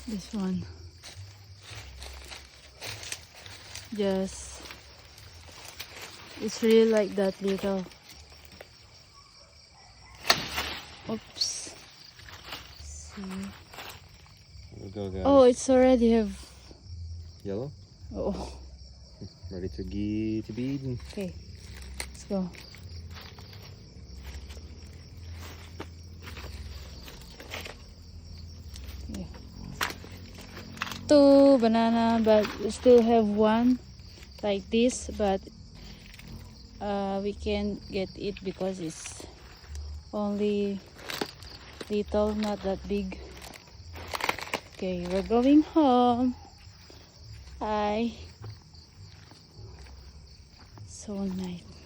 This one. Just, it's really like that little. Oops. See. Here we go, guys. Oh, it's already have. Yellow? Oh, Ready to be eaten. okay. Let's go. Yeah. Two banana, but we still have one like this, but we can't get it because it's only little, not that big. Okay, we're going home. Bye. So nice.